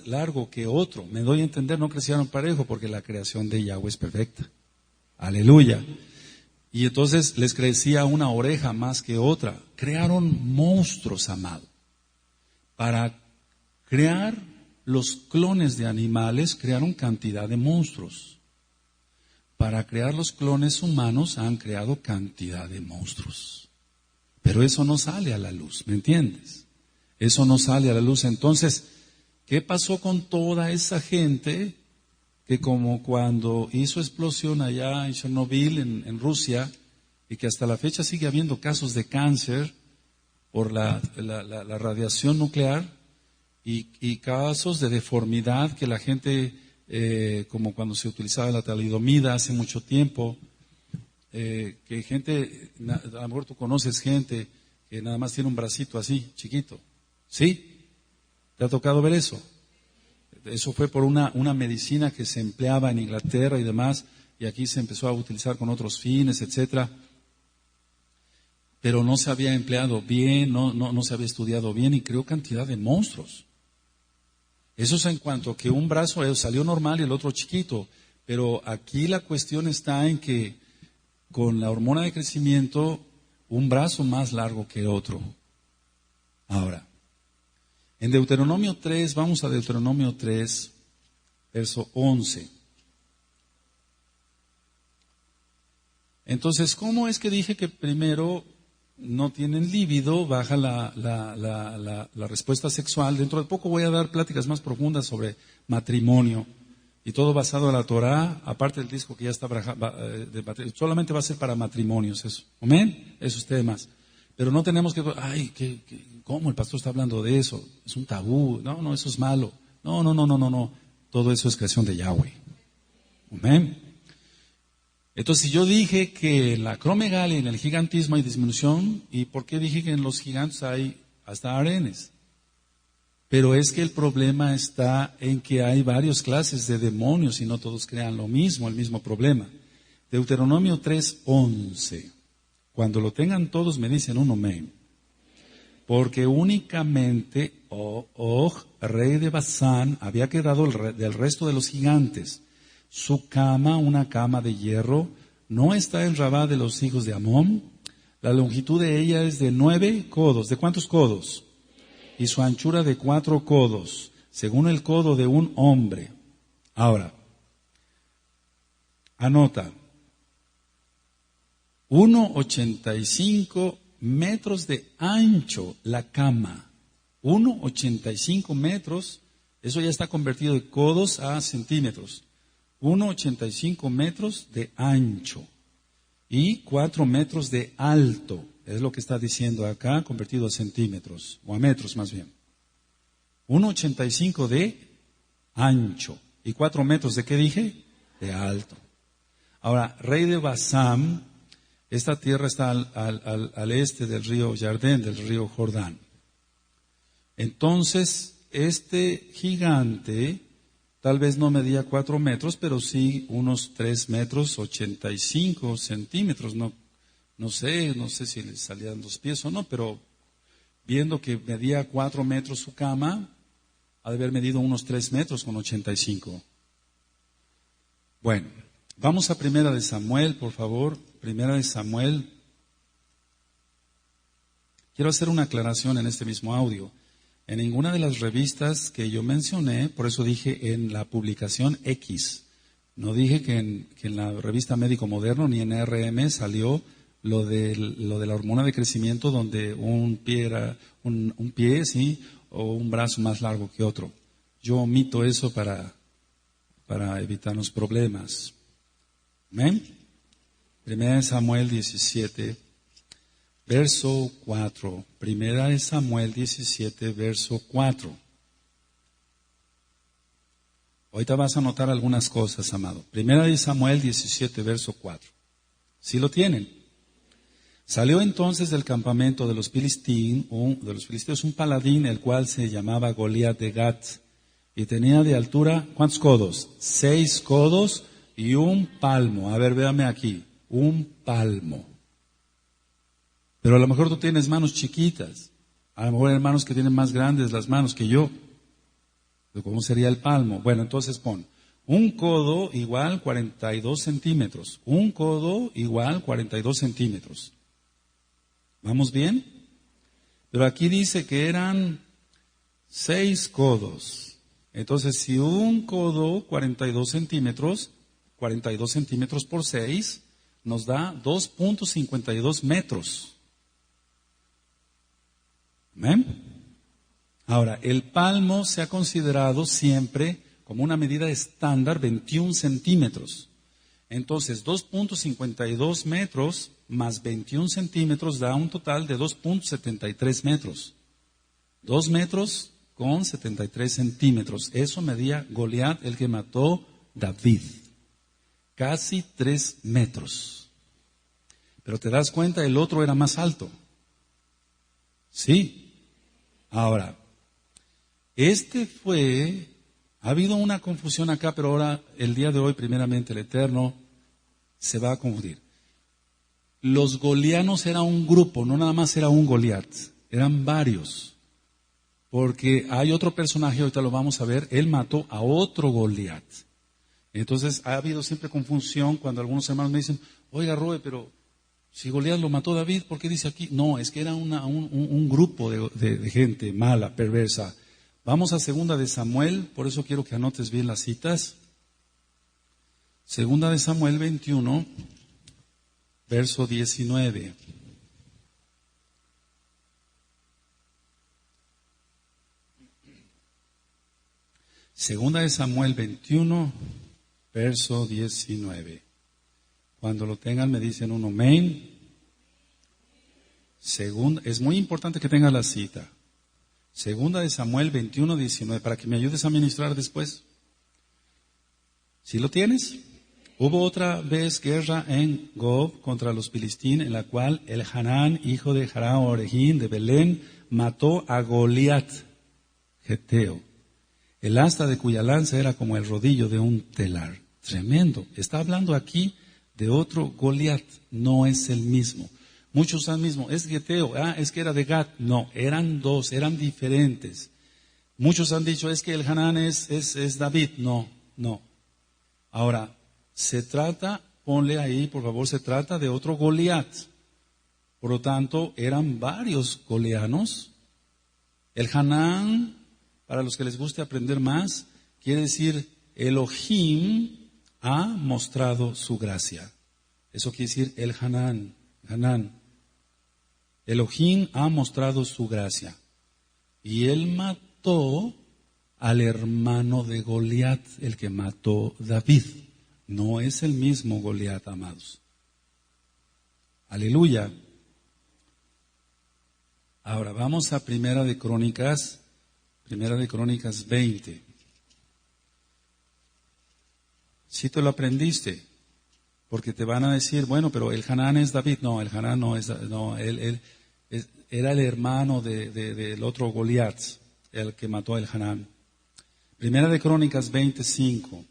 largo que otro. Me doy a entender, no crecieron parejo porque la creación de Yahweh es perfecta. Aleluya. Y entonces les crecía una oreja más que otra. Crearon monstruos, amado. Para crear los clones de animales, crearon cantidad de monstruos. Para crear los clones humanos han creado cantidad de monstruos. Pero eso no sale a la luz, ¿me entiendes? Eso no sale a la luz. Entonces, ¿qué pasó con toda esa gente que como cuando hizo explosión allá en Chernobyl, en Rusia, y que hasta la fecha sigue habiendo casos de cáncer por la radiación nuclear y casos de deformidad que la gente, como cuando se utilizaba la talidomida hace mucho tiempo, que gente, a lo mejor tú conoces gente que nada más tiene un bracito así, chiquito, ¿sí? ¿Te ha tocado ver eso? Eso fue por una medicina que se empleaba en Inglaterra y demás, y aquí se empezó a utilizar con otros fines, etcétera. Pero no se había empleado bien, no se había estudiado bien y creó cantidad de monstruos. Eso es en cuanto a que un brazo salió normal y el otro chiquito. Pero aquí la cuestión está en que con la hormona de crecimiento, un brazo más largo que otro. Ahora, en Deuteronomio 3, vamos a Deuteronomio 3, verso 11. Entonces, ¿cómo es que dije que primero no tienen líbido, baja la respuesta sexual? Dentro de poco voy a dar pláticas más profundas sobre matrimonio y todo basado en la Torah, aparte del disco que ya está solamente va a ser para matrimonios eso. ¿Amén? Esos temas. Pero no tenemos que, ¿cómo el pastor está hablando de eso? Es un tabú. No, eso es malo. No. Todo eso es creación de Yahweh. Amén. Entonces, si yo dije que en la acromegalia y en el gigantismo hay disminución, ¿y por qué dije que en los gigantes hay hasta arenes? Pero es que el problema está en que hay varias clases de demonios y no todos crean lo mismo, el mismo problema. Deuteronomio 3:11. Cuando lo tengan todos me dicen un amén. Porque únicamente Og, rey de Basán, había quedado del resto de los gigantes. Su cama, una cama de hierro, no está en Rabá de los hijos de Amón. La longitud de ella es de 9 codos. ¿De cuántos codos? Y su anchura de 4 codos, según el codo de un hombre. Ahora, anota. 1,85 metros de ancho la cama. 1,85 metros, eso ya está convertido de codos a centímetros. 1,85 metros de ancho y 4 metros de alto. Es lo que está diciendo acá, convertido a centímetros, o a metros más bien. 1,85 de ancho y 4 metros de, ¿qué dije? De alto. Ahora, rey de Basán, esta tierra está al este del río Jardén, del río Jordán. Entonces, este gigante tal vez no medía 4 metros, pero sí unos 3 metros, 85 centímetros. No sé si le salían 2 pies o no, pero viendo que medía 4 metros su cama, ha de haber medido unos 3 metros con 85. Bueno, vamos a Primera de Samuel, por favor. Primera de Samuel. Quiero hacer una aclaración en este mismo audio. En ninguna de las revistas que yo mencioné, por eso dije en la publicación X. No dije que en la revista Médico Moderno ni en RM salió lo de la hormona de crecimiento donde un pie era un pie, sí, o un brazo más largo que otro. Yo omito eso para evitarnos problemas. ¿Amén? 1 Samuel 17, verso 4. 1 Samuel 17, verso 4. Ahorita vas a notar algunas cosas, amado. 1 Samuel 17, verso 4. ¿Sí lo tienen? Salió entonces del campamento de los filisteos un paladín, el cual se llamaba Goliat de Gat, y tenía de altura, ¿cuántos codos? 6 codos y un palmo. A ver, véame aquí, un palmo. Pero a lo mejor tú tienes manos chiquitas, a lo mejor hay hermanos que tienen más grandes las manos que yo. ¿Cómo sería el palmo? Bueno, entonces pon, un codo igual 42 centímetros, un codo igual 42 centímetros. ¿Vamos bien? Pero aquí dice que eran 6 codos. Entonces, si un codo 42 centímetros por 6, nos da 2.52 metros. ¿Amén? Ahora, el palmo se ha considerado siempre como una medida estándar 21 centímetros. Entonces, 2.52 metros más 21 centímetros da un total de 2.73 metros. 2 metros con 73 centímetros. Eso medía Goliat, el que mató David. Casi 3 metros. Pero te das cuenta, el otro era más alto. Sí. Ahora, ha habido una confusión acá, pero ahora, el día de hoy, primeramente, el Eterno se va a confundir. Los golianos era un grupo, no nada más era un Goliat, eran varios. Porque hay otro personaje, ahorita lo vamos a ver, él mató a otro Goliat. Entonces, ha habido siempre confusión cuando algunos hermanos me dicen, oiga, Roe, pero si Goliat lo mató David, ¿por qué dice aquí? No, es que era un grupo de gente mala, perversa. Vamos a 2 de Samuel, por eso quiero que anotes bien las citas. 2 de Samuel 21, verso 19. Segunda de Samuel 21, verso 19. Cuando lo tengan me dicen un amén. Es muy importante que tengas la cita. 2 de Samuel 21, 19, para que me ayudes a ministrar después. ¿Sí lo tienes? Hubo otra vez guerra en Gob contra los filisteos, en la cual el Hanán, hijo de Jará Orejín de Belén, mató a Goliat, geteo, el asta de cuya lanza era como el rodillo de un telar. Tremendo. Está hablando aquí de otro Goliat, no es el mismo. Muchos usan mismo, es geteo, es que era de Gat. No, eran dos, eran diferentes. Muchos han dicho, es que el Hanán es David. No. Ahora, se trata, ponle ahí, por favor, se trata de otro Goliat. Por lo tanto, eran varios golianos. El Hanán, para los que les guste aprender más, quiere decir Elohim ha mostrado su gracia. Eso quiere decir el Hanán. Elohim ha mostrado su gracia. Y él mató al hermano de Goliat, el que mató David. No es el mismo Goliat, amados. Aleluya. Ahora vamos a Primera de Crónicas 20. Si te lo aprendiste, porque te van a decir, bueno, pero el Hanán es David. No, el Hanán no es, no, él era el hermano del otro Goliat, el que mató al Hanán. Primera de Crónicas 25.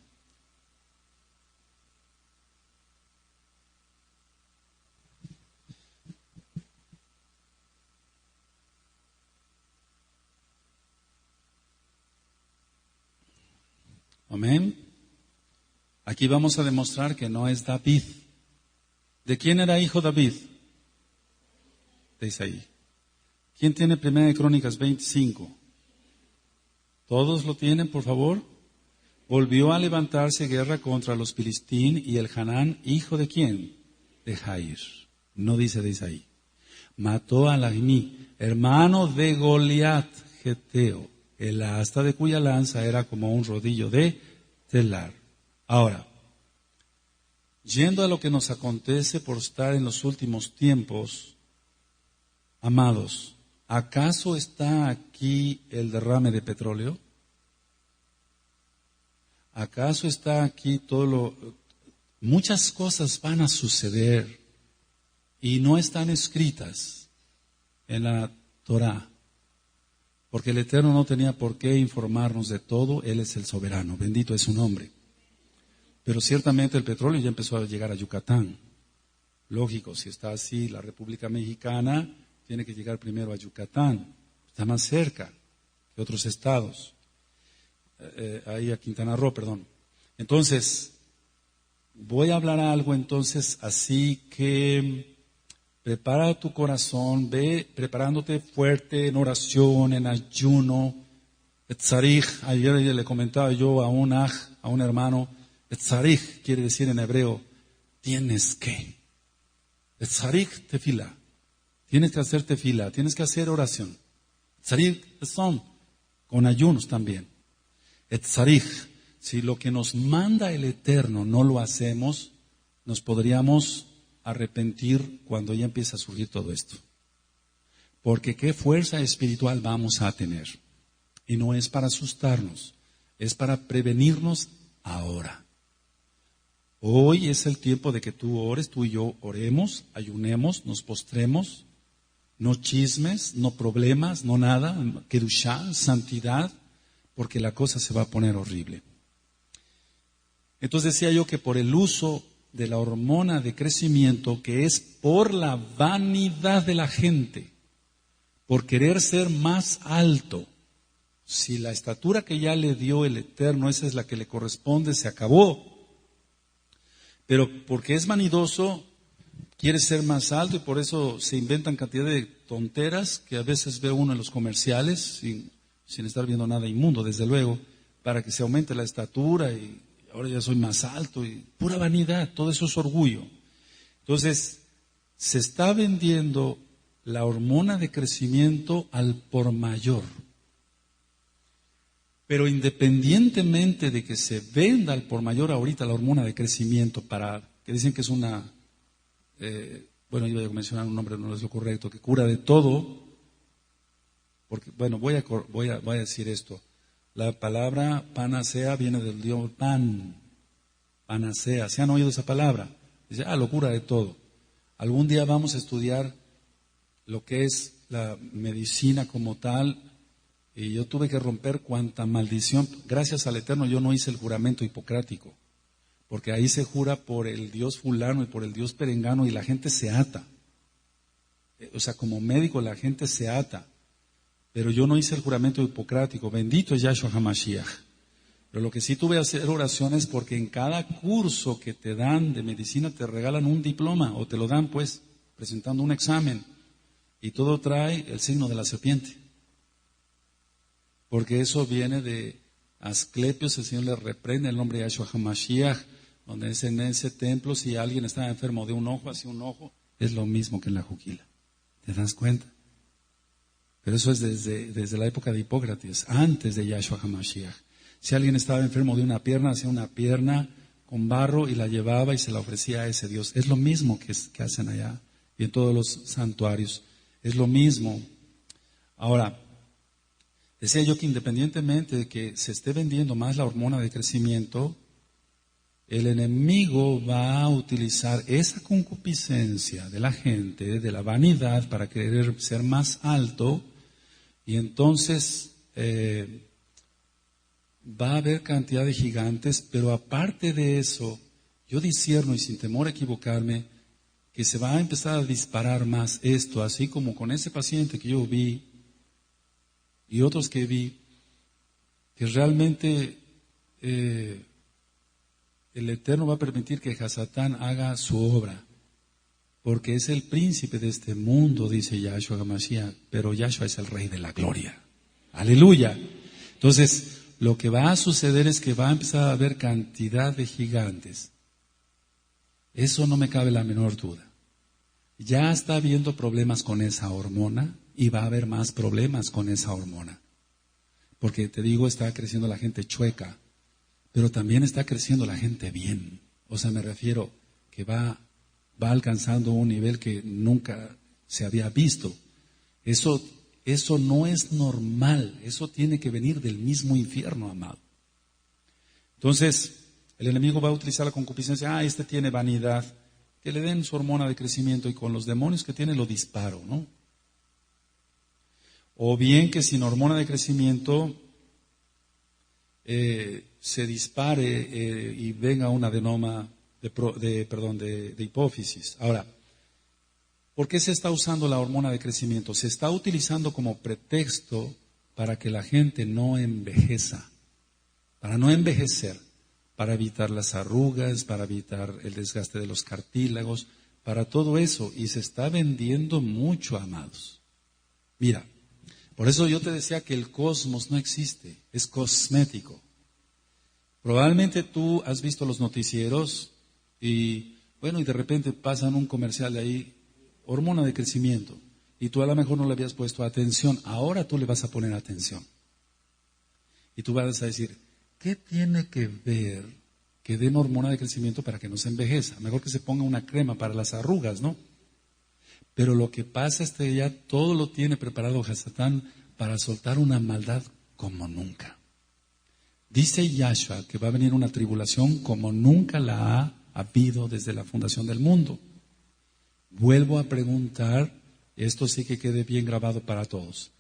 Amén. Aquí vamos a demostrar que no es David. ¿De quién era hijo David? De Isaí. ¿Quién tiene Primera de Crónicas 25? ¿Todos lo tienen, por favor? Volvió a levantarse guerra contra los Filistín y el Hanán, hijo de ¿quién? De Jair. No dice de Isaí. Mató a Lagmi, hermano de Goliat, geteo, el asta de cuya lanza era como un rodillo de telar. Ahora, yendo a lo que nos acontece por estar en los últimos tiempos, amados, ¿acaso está aquí el derrame de petróleo? ¿Acaso está aquí muchas cosas van a suceder y no están escritas en la Torá? Porque el Eterno no tenía por qué informarnos de todo, Él es el soberano, bendito es su nombre. Pero ciertamente el petróleo ya empezó a llegar a Yucatán. Lógico, si está así, la República Mexicana tiene que llegar primero a Yucatán, está más cerca que otros estados. Ahí a Quintana Roo, perdón. Entonces, voy a hablar algo entonces, así que prepara tu corazón, ve preparándote fuerte en oración, en ayuno. Etzarich, ayer le comentaba yo a un hermano, Etzarich quiere decir en hebreo, tienes que. Etzarich tefila, tienes que hacer tefila, tienes que hacer oración. Etzarich son con ayunos también. Etzarich, si lo que nos manda el Eterno no lo hacemos, nos podríamos arrepentir cuando ya empieza a surgir todo esto. Porque qué fuerza espiritual vamos a tener. Y no es para asustarnos, es para prevenirnos ahora. Hoy es el tiempo de que tú ores, tú y yo oremos, ayunemos, nos postremos, no chismes, no problemas, no nada, kedushá, santidad, porque la cosa se va a poner horrible. Entonces decía yo que por el uso de la hormona de crecimiento, que es por la vanidad de la gente, por querer ser más alto, si la estatura que ya le dio el Eterno, esa es la que le corresponde, se acabó. Pero porque es vanidoso, quiere ser más alto y por eso se inventan cantidad de tonteras que a veces ve uno en los comerciales, sin estar viendo nada inmundo, desde luego, para que se aumente la estatura y ahora ya soy más alto y pura vanidad, todo eso es orgullo. Entonces, se está vendiendo la hormona de crecimiento al por mayor. Pero independientemente de que se venda al por mayor ahorita la hormona de crecimiento que dicen que es una, bueno, yo voy a mencionar un nombre, no es lo correcto, que cura de todo. Porque, bueno, voy a decir esto. La palabra panacea viene del dios pan. Panacea. ¿Se han oído esa palabra? Dice, locura de todo. Algún día vamos a estudiar lo que es la medicina como tal. Y yo tuve que romper cuanta maldición. Gracias al Eterno yo no hice el juramento hipocrático. Porque ahí se jura por el dios fulano y por el dios perengano y la gente se ata. O sea, como médico la gente se ata. Pero yo no hice el juramento hipocrático, bendito es Yahshua HaMashiach. Pero lo que sí tuve que hacer oraciones porque en cada curso que te dan de medicina te regalan un diploma o te lo dan pues presentando un examen y todo trae el signo de la serpiente. Porque eso viene de Asclepios, el Señor le reprende el nombre de Yahshua HaMashiach, donde es en ese templo si alguien está enfermo de un ojo hacia un ojo, es lo mismo que en la juquila. ¿Te das cuenta? Pero eso es desde la época de Hipócrates, antes de Yahshua HaMashiach. Si alguien estaba enfermo de una pierna, hacía una pierna con barro y la llevaba y se la ofrecía a ese Dios. Es lo mismo que hacen allá y en todos los santuarios. Es lo mismo. Ahora, decía yo que independientemente de que se esté vendiendo más la hormona de crecimiento, el enemigo va a utilizar esa concupiscencia de la gente, de la vanidad, para querer ser más alto. Y entonces va a haber cantidad de gigantes, pero aparte de eso, yo discierno y sin temor a equivocarme, que se va a empezar a disparar más esto, así como con ese paciente que yo vi y otros que vi, que realmente el Eterno va a permitir que Hasatán haga su obra. Porque es el príncipe de este mundo, dice Yahshua HaMashiach, pero Yahshua es el rey de la gloria. Aleluya. Entonces, lo que va a suceder es que va a empezar a haber cantidad de gigantes. Eso no me cabe la menor duda. Ya está habiendo problemas con esa hormona y va a haber más problemas con esa hormona. Porque te digo, está creciendo la gente chueca, pero también está creciendo la gente bien. O sea, me refiero que va alcanzando un nivel que nunca se había visto. Eso no es normal, eso tiene que venir del mismo infierno, amado. Entonces, el enemigo va a utilizar la concupiscencia. Este tiene vanidad, que le den su hormona de crecimiento y con los demonios que tiene lo disparo, ¿no? O bien que sin hormona de crecimiento se dispare y venga un adenoma de hipófisis. Ahora, ¿por qué se está usando la hormona de crecimiento? Se está utilizando como pretexto para que la gente no envejeza, para no envejecer, para evitar las arrugas, para evitar el desgaste de los cartílagos, para todo eso. Y se está vendiendo mucho, amados. Mira, por eso yo te decía que el cosmos no existe, es cosmético. Probablemente tú has visto los noticieros y de repente pasan un comercial de ahí, hormona de crecimiento, y tú a lo mejor no le habías puesto atención. Ahora tú le vas a poner atención. Y tú vas a decir, ¿qué tiene que ver que den hormona de crecimiento para que no se envejeza? Mejor que se ponga una crema para las arrugas, ¿no? Pero lo que pasa es que ya todo lo tiene preparado Hasatán para soltar una maldad como nunca. Dice Yahshua que va a venir una tribulación como nunca la ha habido desde la fundación del mundo. Vuelvo a preguntar, esto sí que quede bien grabado para todos.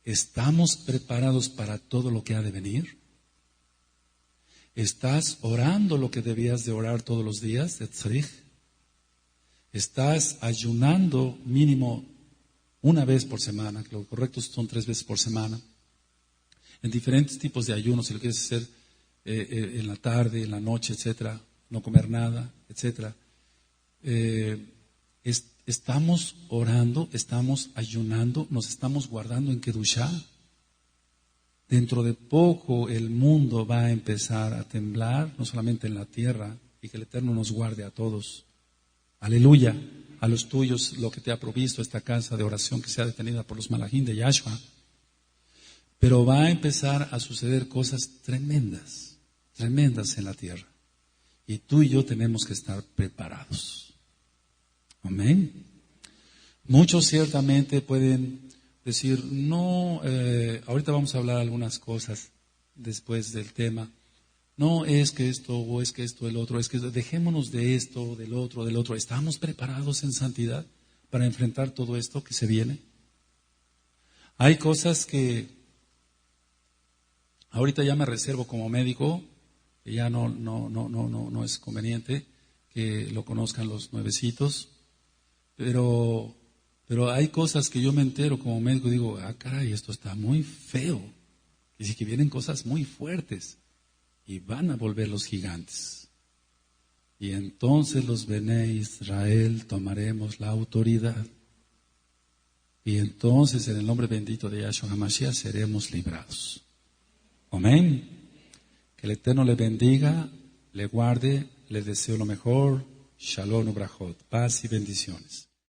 ¿Estamos preparados para todo lo que ha de venir? ¿Estás orando lo que debías de orar todos los días, de tzarich? ¿Estás ayunando mínimo una vez por semana? Que lo correcto son 3 veces por semana. En diferentes tipos de ayunos, si lo quieres hacer en la tarde, en la noche, etcétera, no comer nada, etcétera. Estamos orando, estamos ayunando, nos estamos guardando en Kedushá. Dentro de poco el mundo va a empezar a temblar, no solamente en la tierra, y que el Eterno nos guarde a todos. Aleluya. A los tuyos lo que te ha provisto esta casa de oración que sea detenida por los malajín de Yahshua. Pero va a empezar a suceder cosas tremendas, tremendas en la tierra. Y tú y yo tenemos que estar preparados. Amén. Muchos ciertamente pueden decir, no, ahorita vamos a hablar algunas cosas después del tema. No es que esto, o es que esto, el otro, es que dejémonos de esto, del otro. ¿Estamos preparados en santidad para enfrentar todo esto que se viene? Hay cosas que ahorita ya me reservo como médico, que ya no es conveniente que lo conozcan los nuevecitos, pero hay cosas que yo me entero como médico y digo, caray, esto está muy feo. Y sí que vienen cosas muy fuertes y van a volver los gigantes. Y entonces los Bené Israel tomaremos la autoridad. Y entonces en el nombre bendito de Yahshua HaMashiach seremos librados. Amén. Que el Eterno le bendiga, le guarde, le deseo lo mejor. Shalom ubrajot, paz y bendiciones.